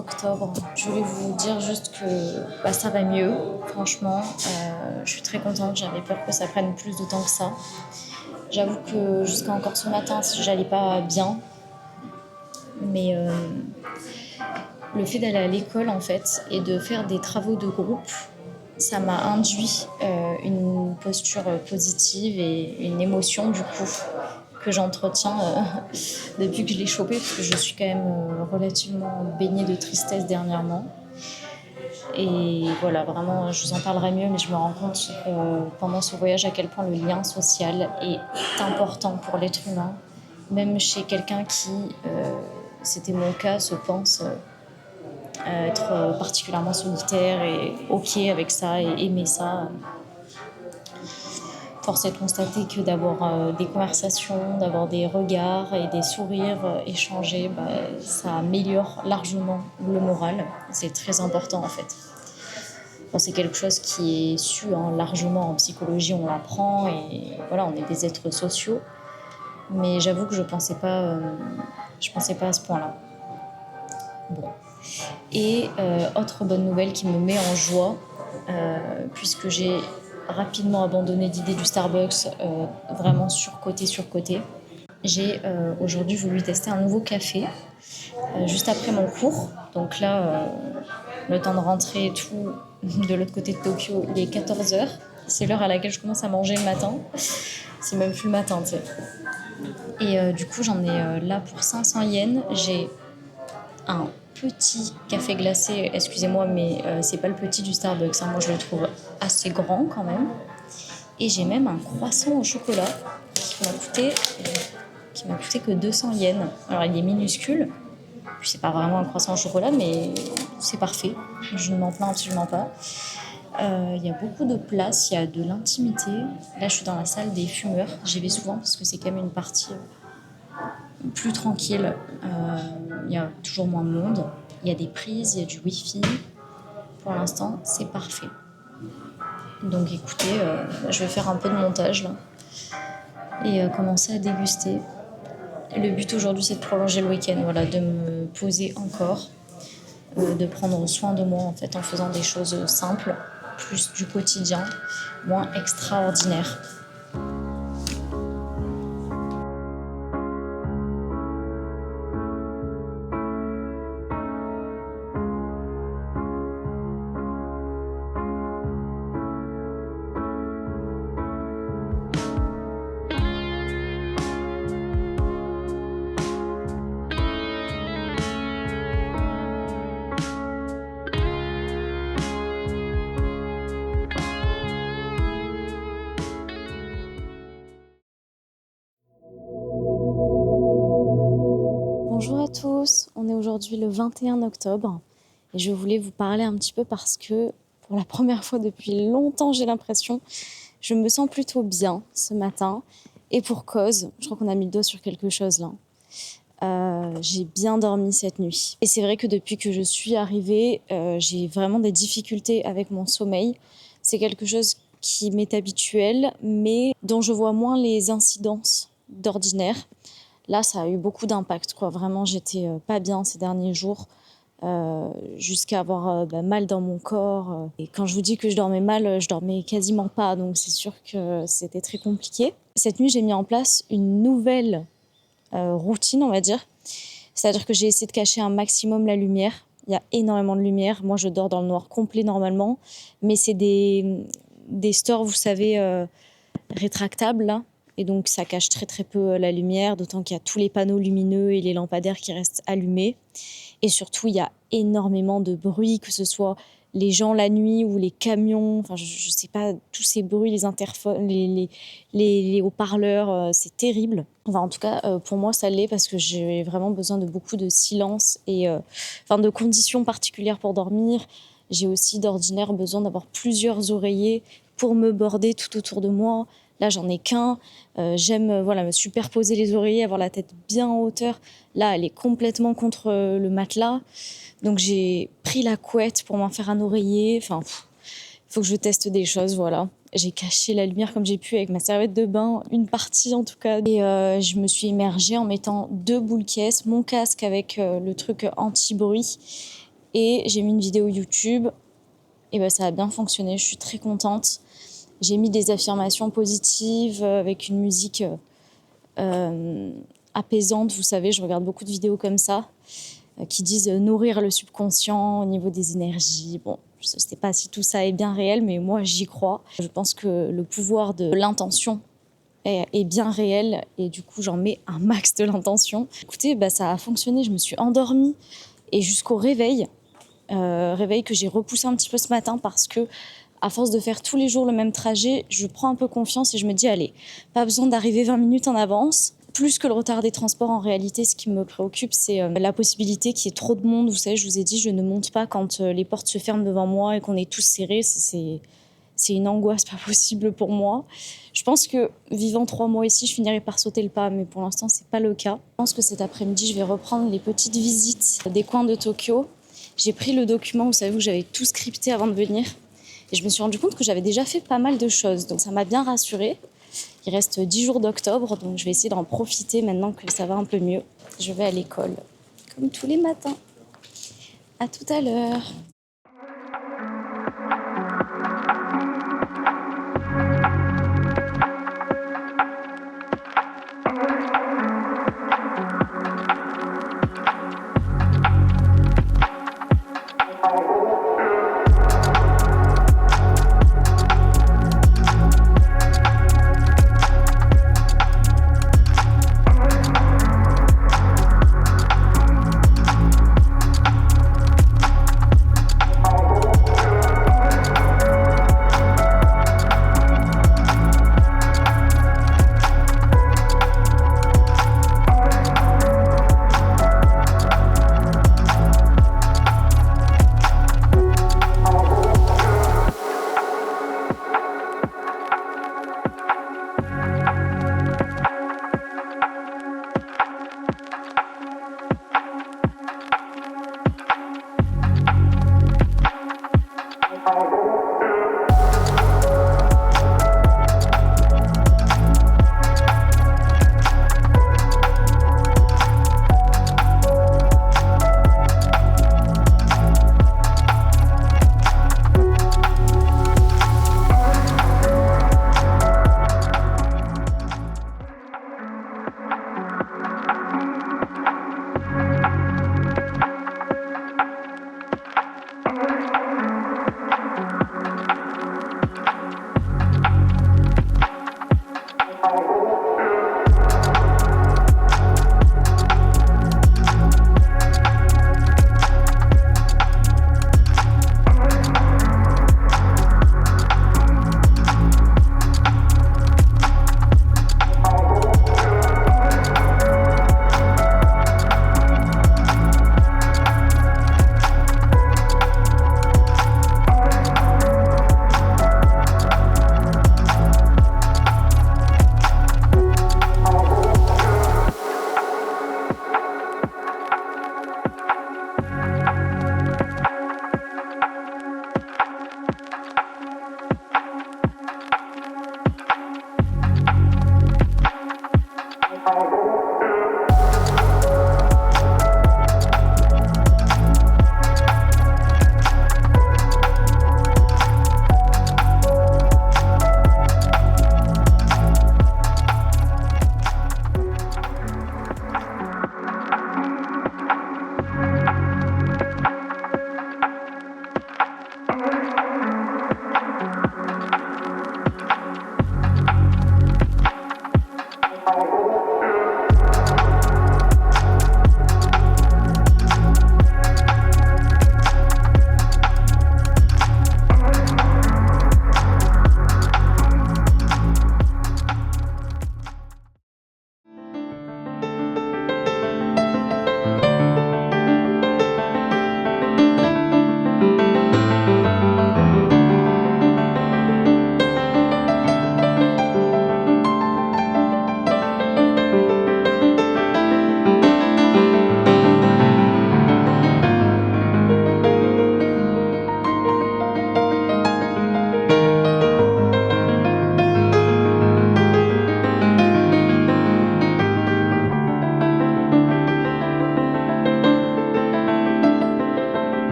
octobre. Je voulais vous dire juste que ça va mieux, franchement. Je suis très contente, j'avais peur que ça prenne plus de temps que ça. J'avoue que jusqu'à encore ce matin, j'allais pas bien. Mais le fait d'aller à l'école, en fait, et de faire des travaux de groupe, ça m'a induit une posture positive et une émotion, du coup, que j'entretiens depuis que je l'ai chopé, parce que je suis quand même relativement baignée de tristesse dernièrement. Et voilà, vraiment, je vous en parlerai mieux, mais je me rends compte pendant ce voyage à quel point le lien social est important pour l'être humain, même chez quelqu'un qui, c'était mon cas, se pense être particulièrement solitaire et OK avec ça et aimer ça. Force est de constater que d'avoir des conversations, d'avoir des regards et des sourires échangés, ça améliore largement le moral. C'est très important en fait. Bon, c'est quelque chose qui est su largement en psychologie, on l'apprend et voilà, on est des êtres sociaux. Mais j'avoue que je pensais pas à ce point-là. Bon. Et autre bonne nouvelle qui me met en joie, puisque j'ai rapidement abandonné l'idée du Starbucks, vraiment surcoté. J'ai aujourd'hui voulu tester un nouveau café, juste après mon cours. Donc là, le temps de rentrer et tout, de l'autre côté de Tokyo, il est 14h. C'est l'heure à laquelle je commence à manger le matin. C'est même plus le matin, tu sais. Et du coup, j'en ai là pour 500 yens. J'ai un petit café glacé, excusez-moi, mais c'est pas le petit du Starbucks. Moi, je le trouve assez grand quand même. Et j'ai même un croissant au chocolat qui m'a coûté que 200 yens. Alors, il est minuscule. Puis, c'est pas vraiment un croissant au chocolat, mais c'est parfait. Je ne m'en plains absolument pas. Il y a beaucoup de place, il y a de l'intimité. Là, je suis dans la salle des fumeurs. J'y vais souvent parce que c'est quand même une partie plus tranquille. Il y a toujours moins de monde. Il y a des prises, il y a du wifi. Pour l'instant, c'est parfait. Donc écoutez, je vais faire un peu de montage là et commencer à déguster. Le but aujourd'hui, c'est de prolonger le week-end, voilà, de me poser encore, de prendre soin de moi en fait en faisant des choses simples, plus du quotidien, moins extraordinaire. Bonjour à tous, on est aujourd'hui le 21 octobre et je voulais vous parler un petit peu parce que pour la première fois depuis longtemps, j'ai l'impression, je me sens plutôt bien ce matin et pour cause, je crois qu'on a mis le doigt sur quelque chose là. J'ai bien dormi cette nuit. Et c'est vrai que depuis que je suis arrivée, j'ai vraiment des difficultés avec mon sommeil. C'est quelque chose qui m'est habituel, mais dont je vois moins les incidences d'ordinaire. Là, ça a eu beaucoup d'impact, quoi. Vraiment, j'étais pas bien ces derniers jours, jusqu'à avoir mal dans mon corps. Et quand je vous dis que je dormais mal, je dormais quasiment pas, donc c'est sûr que c'était très compliqué. Cette nuit, j'ai mis en place une nouvelle routine, on va dire. C'est-à-dire que j'ai essayé de cacher un maximum la lumière. Il y a énormément de lumière. Moi, je dors dans le noir complet normalement, mais c'est des stores, vous savez, rétractables, là. Et donc, ça cache très, très peu la lumière, d'autant qu'il y a tous les panneaux lumineux et les lampadaires qui restent allumés. Et surtout, il y a énormément de bruit, que ce soit les gens la nuit ou les camions. Enfin, je sais pas, tous ces bruits, les interphones, les haut-parleurs, c'est terrible. Enfin, en tout cas, pour moi, ça l'est parce que j'ai vraiment besoin de beaucoup de silence et de conditions particulières pour dormir. J'ai aussi d'ordinaire besoin d'avoir plusieurs oreillers pour me border tout autour de moi. Là, j'en ai qu'un. J'aime me superposer les oreillers, avoir la tête bien en hauteur. Là, elle est complètement contre le matelas. Donc, j'ai pris la couette pour m'en faire un oreiller. Enfin, il faut que je teste des choses, voilà. J'ai caché la lumière comme j'ai pu avec ma serviette de bain, une partie en tout cas. Et je me suis immergée en mettant 2 boules caisses, mon casque avec le truc anti-bruit Et j'ai mis une vidéo YouTube. Et ben, ça a bien fonctionné, je suis très contente. J'ai mis des affirmations positives avec une musique apaisante. Vous savez, je regarde beaucoup de vidéos comme ça qui disent nourrir le subconscient au niveau des énergies. Bon, je ne sais pas si tout ça est bien réel, mais moi, j'y crois. Je pense que le pouvoir de l'intention est bien réel et du coup, j'en mets un max de l'intention. Écoutez, bah, ça a fonctionné. Je me suis endormie et jusqu'au réveil, réveil que j'ai repoussé un petit peu ce matin parce que à force de faire tous les jours le même trajet, je prends un peu confiance et je me dis allez, pas besoin d'arriver 20 minutes en avance. Plus que le retard des transports, en réalité, ce qui me préoccupe, c'est la possibilité qu'il y ait trop de monde. Vous savez, je vous ai dit, je ne monte pas quand les portes se ferment devant moi et qu'on est tous serrés. C'est une angoisse pas possible pour moi. Je pense que vivant 3 mois ici, je finirai par sauter le pas, mais pour l'instant, c'est pas le cas. Je pense que cet après-midi, je vais reprendre les petites visites des coins de Tokyo. J'ai pris le document, vous savez, où j'avais tout scripté avant de venir. Et je me suis rendu compte que j'avais déjà fait pas mal de choses. Donc ça m'a bien rassurée. Il reste 10 jours d'octobre, donc je vais essayer d'en profiter maintenant que ça va un peu mieux. Je vais à l'école, comme tous les matins. À tout à l'heure.